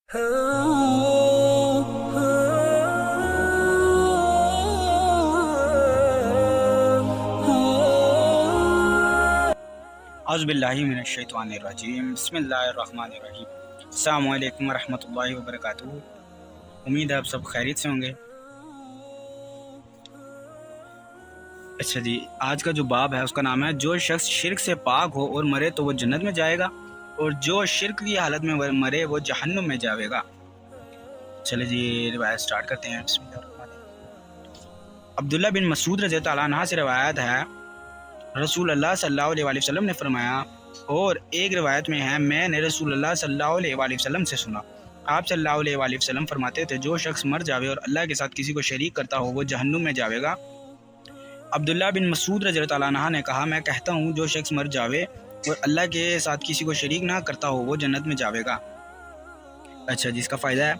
औज़ुबिल्लाहि मिनश्शैतानिर्रजीम बिस्मिल्लाहिर्रहमानिर्रहीम। अस्सलामु अलैकुम वरहमतुल्लाहि वबरकातुहू। उम्मीद है आप सब खैरियत से होंगे। अच्छा जी, आज का जो बाब है उसका नाम है जो शख्स शिर्क से पाक हो और मरे तो वो जन्नत में जाएगा, और जो शिर्क की हालत में मरे वो जहन्नुम में जाएगा। चले जी, रिवायत स्टार्ट करते हैं। अब्दुल्ला बिन मसूद रज़ी अल्लाह अन्हु से रिवायत है, रसूल अल्लाह सल्लल्लाहु अलैहि वसल्लम ने फरमाया, और एक रिवायत में है मैंने रसूल अल्लाह सल्लल्लाहु अलैहि वसल्लम से सुना। आप सल्लल्लाहु अलैहि वसल्लम फरमाते थे, जो शख्स मर जावे और अल्लाह के साथ किसी को शरीक करता हो वो जहन्नुम में जाएगा। अब्दुल्ला बिन मसूद रज़ी अल्लाह अन्हु ने कहा, मैं कहता हूँ जो शख्स मर जावे और अल्लाह के साथ किसी को शरीक ना करता हो वो जन्नत में जाएगा। अच्छा जी, इसका फ़ायदा है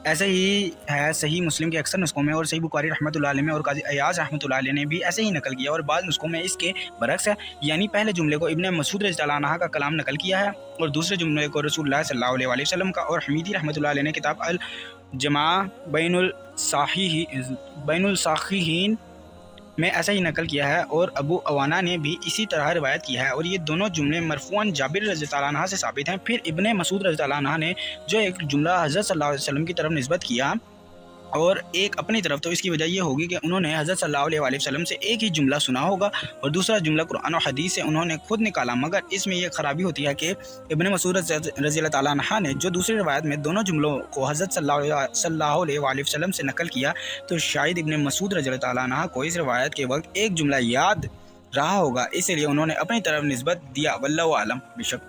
ऐसे ही है सही मुस्लिम के अक्सर नुस्खों में, और सही बुखारी रहमतुल्लाह अलैह में और काज़ी अयाज़ रहमतुल्लाह अलैह ने भी ऐसे ही नकल किया, और बाद नुस्खों में इसके बरक्स है। यानी पहले जुमले को इब्न मसूद रज़ियल्लाहु अन्हु का कलाम नकल किया है और दूसरे जुमले को रसूलुल्लाह सल्लल्लाहु अलैहि वसल्लम का। और हमीदी रहमतुल्लाह अलैह ने किताब अल जमा बैनुल साखीहीन में ऐसा ही नकल किया है, और अबू अवाना ने भी इसी तरह रिवायत किया है, और ये दोनों जुमले मरफूअन जाबिर रज़ियल्लाहु अन्हु से साबित हैं। फिर इब्ने मसूद रज़ियल्लाहु अन्हु ने जो एक जुमला हज़रत सल्लल्लाहु अलैहि वसल्लम की तरफ निस्बत किया और एक अपनी तरफ, तो इसकी वजह ये होगी कि उन्होंने हज़रत सल्लल्लाहु अलैहि वसल्लम से एक ही जुमला सुना होगा और दूसरा जुमला कुरान और हदीस से उन्होंने खुद निकाला। मगर इसमें यह खराबी होती है कि इब्ने मसूद रज़ियल्लाहु ताला अन्हु ने जो दूसरी रिवायत में दोनों जुमलों को हज़रत सल्लल्लाहु अलैहि वसल्लम से नकल किया, तो शायद इब्ने मसूद रज़ियल्लाहु ताला अन्हु को इस रिवायत के वक्त एक जुमला याद रहा होगा, इसलिए उन्होंने अपनी तरफ निस्बत दिया। वल्लाहु आलम। बेशक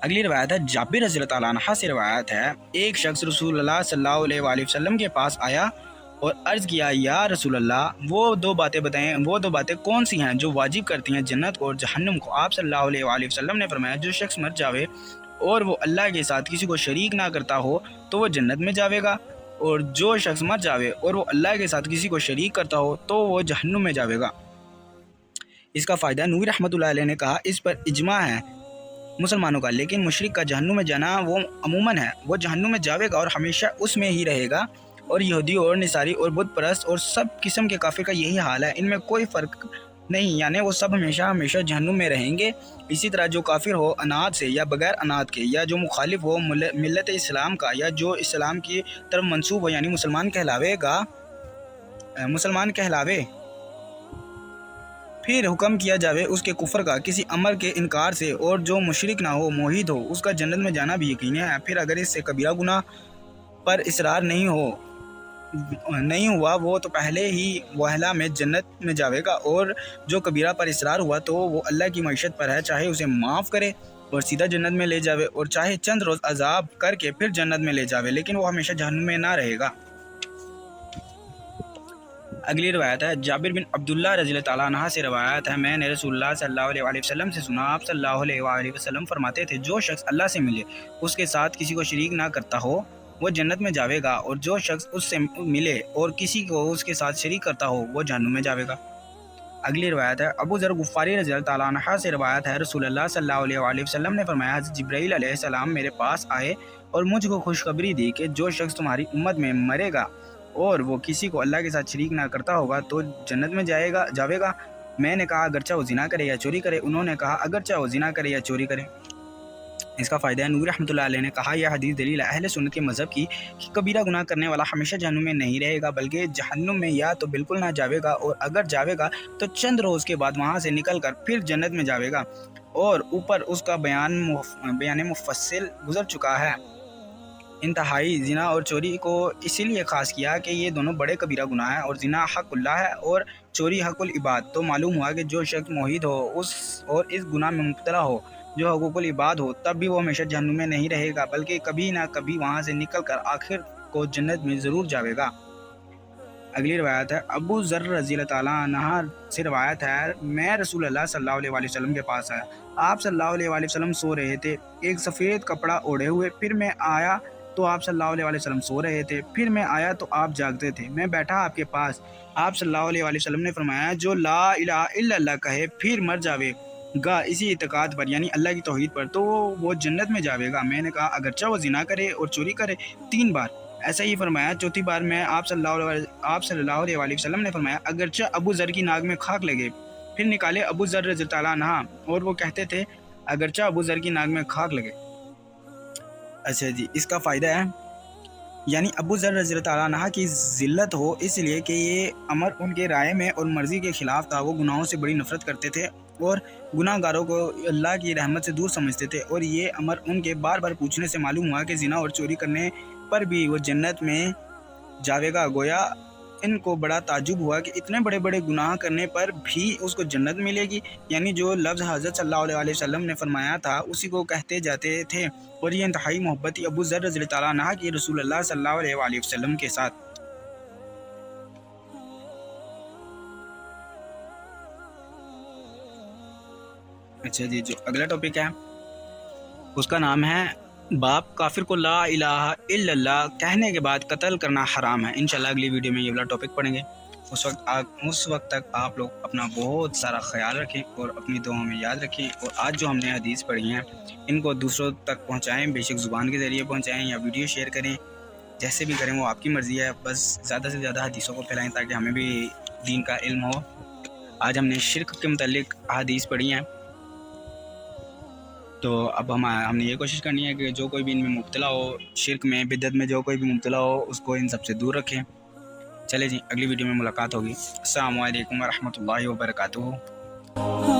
अगली रिवायत है जाबिर रज़ियल्लाहु अन्हु से रिवायत है, एक शख्स रसूलुल्लाह सल्लल्लाहु अलैहि वसल्लम के पास आया और अर्ज़ किया, या रसूलल्लाह वो दो बातें बताएं, वो दो बातें कौन सी हैं जो वाजिब करती हैं जन्नत को और जहन्नुम को। आप सल्लल्लाहु अलैहि वसल्लम ने फरमाया, जो शख्स मर जावे और वो अल्लाह के साथ किसी को शरीक ना करता हो तो वो जन्नत में जाएगा, और जो शख्स मर जावे और वो अल्लाह के साथ किसी को शरीक करता हो तो वो जहन्नुम में जाएगा। इसका फ़ायदा नूरी रहमतुल्लाह अलैह ने कहा, इस पर इजमा है मुसलमानों का, लेकिन मुशरिक का जहन्नुम में जाना वो अमूमन है, वो जहन्नुम में जाएगा और हमेशा उसमें ही रहेगा। और यहूदी और निसारी और बुत परस्त और सब किस्म के काफिर का यही हाल है, इनमें कोई फ़र्क नहीं, यानी वो सब हमेशा हमेशा जहन्नुम में रहेंगे। इसी तरह जो काफिर हो अनाद से या बगैर अनाद के, या जो मुखालिफ हो मिल्लत इस्लाम का, या जो इस्लाम की तरफ मंसूब हो यानी मुसलमान कहलावे फिर हुक्म किया जावे उसके कुफर का किसी अमर के इनकार से, और जो मुशरिक ना हो मोहिद हो उसका जन्नत में जाना भी यकीनी है। फिर अगर इससे कबीरा गुनाह पर इसरार नहीं हुआ वो तो पहले ही वहला में जन्नत में जाएगा, और जो कबीरा पर इसरार हुआ तो वो अल्लाह की मईशत पर है, चाहे उसे माफ़ करे और सीधा जन्नत में ले जावे, और चाहे चंद रोज़ अजाब करके फिर जन्नत में ले जावे, लेकिन वो हमेशा जहन्नुम में ना रहेगा। अगली रिवायत है जाबिर बिन अब्दुल्ला रज़ियल्लाहु ताला अन्हु से रिवायत है, मैंने रसूलुल्लाह सल्लल्लाहु अलैहि वसल्लम से सुना। आप सल्लल्लाहु अलैहि वसल्लम फरमाते थे, जो शख्स अल्लाह से मिले उसके साथ किसी को शरीक ना करता हो वो जन्नत में जाएगा, और जो शख्स उससे मिले और किसी को उसके साथ शरीक करता हो वो जहन्नुम में जाएगा। अगली रिवायत है अबू ज़र गुफ़ारी रज़ियल्लाहु ताला अन्हु से रिवायत है, रसूलुल्लाह सल्लल्लाहु अलैहि वसल्लम ने फरमाया, जिब्राईल अलैहिस्सलाम मेरे पास आए और मुझको खुशखबरी दी कि जो शख्स तुम्हारी उम्मत में मरेगा और वो किसी को अल्लाह के साथ शरीक ना करता होगा तो जन्नत में जाएगा। मैंने कहा अगरचा वो जिना करे या चोरी करे। उन्होंने कहा अगरचा वो जिना करे या चोरी करे। इसका फ़ायदा है नूरी रहमतुल्लाह अलैह ने कहा, यह हदीस दलील है अहले सुन्नत के मज़हब की कि कबीरा गुनाह करने वाला हमेशा जहन्नुम में नहीं रहेगा, बल्कि जहन्नुम में या तो बिल्कुल ना जाएगा, और अगर जाएगा तो चंद रोज़ के बाद वहाँ से निकल कर फिर जन्नत में जाएगा। और ऊपर उसका बयान मुफस्सिल गुजर चुका है। इंतहाई ज़िना और चोरी को इसीलिए ख़ास किया कि ये दोनों बड़े कबीरा गुनाह हैं, और ज़िना हक़ुल्लाह है और चोरी हक़ुल इबाद। तो मालूम हुआ कि जो शख्स मोहिद हो और इस गुनाह में मुब्तला हो जो हक़ुक़ुल इबाद हो, तब भी वो हमेशा जहन्नुम में नहीं रहेगा, बल्कि कभी ना कभी वहाँ से निकल कर आखिर को जन्नत में ज़रूर जाएगा। अगली रिवायत है अबू ज़र रज़ियल्लाहु ताला अन्हु से रिवायत है, मैं रसूलुल्लाह सल्लल्लाहु अलैहि वसल्लम के पास आया। आप सल्लल्लाहु अलैहि वसल्लम सो रहे थे एक सफ़ेद कपड़ा ओढ़े हुए। फिर मैं आया तो आप सल्लल्लाहु अलैहि वसल्लम सो रहे थे। फिर मैं आया तो आप जागते थे। मैं बैठा आपके पास। आप सल्लल्लाहु अलैहि वसल्लम ने फरमाया, जो ला इलाहा इल्लल्लाह कहे फिर मर जावे گا اسی اعتقاد پر یعنی اللہ کی توحید پر تو وہ جنت میں جاوے گا۔ میں نے کہا اگرچہ وہ زنا کرے اور چوری کرے 3 بار۔ ایسا ہی فرمایا۔ چوتھی بار میں آپ صلی اللہ علیہ وآلہ وسلم نے فرمایا اگرچہ ابو ذر کی ناک میں خاک لگے۔ پھر نکالے ابو ذر رضی اللہ عنہ اور وہ کہتے تھے اگرچہ ابو ذر کی ناک میں خاک لگے۔ اچھا جی، اس کا فائدہ ہے یعنی ابو ذر رضی اللہ عنہ کی ذلت ہو اس لیے کہ یہ امر ان کے رائے میں اور مرضی کے خلاف تھا۔ وہ گناہوں سے بڑی نفرت کرتے تھے اور گناہ گاروں کو اللہ کی رحمت سے دور سمجھتے تھے، اور یہ امر ان کے بار بار پوچھنے سے معلوم ہوا کہ زنا اور چوری کرنے پر بھی وہ جنت میں جاوے گا۔ گویا ان کو بڑا تعجب ہوا کہ اتنے بڑے بڑے گناہ کرنے پر بھی اس کو جنت ملے گی، یعنی جو لفظ حضرت صلی اللہ علیہ وسلم نے فرمایا تھا اسی کو کہتے جاتے تھے، اور یہ انتہائی محبت تھی ابو ذر رضی اللہ عنہ کی رسول اللہ صلی اللہ علیہ وآلہ وسلم کے ساتھ۔ اچھا جی، جو اگلا ٹاپک ہے اس کا نام ہے باپ کافر کو لا الہ الا اللہ کہنے کے بعد قتل کرنا حرام ہے۔ انشاءاللہ اگلی ویڈیو میں یہ والا ٹاپک پڑھیں گے۔ اس وقت تک آپ لوگ اپنا بہت سارا خیال رکھیں اور اپنی دعاؤں میں یاد رکھیں، اور آج جو ہم نے حدیث پڑھی ہیں ان کو دوسروں تک پہنچائیں، بے شک زبان کے ذریعے پہنچائیں یا ویڈیو شیئر کریں، جیسے بھی کریں وہ آپ کی مرضی ہے۔ بس زیادہ سے زیادہ حدیثوں کو پھیلائیں تاکہ ہمیں بھی دین کا علم ہو۔ آج ہم نے شرک کے متعلق حدیث پڑھی ہیں، تو اب ہم نے یہ کوشش کرنی ہے کہ جو کوئی بھی ان میں مبتلا ہو، شرک میں بدعت میں جو کوئی بھی مبتلا ہو اس کو ان سب سے دور رکھیں۔ چلے جی، اگلی ویڈیو میں ملاقات ہوگی۔ السلام علیکم ورحمۃ اللہ وبرکاتہ۔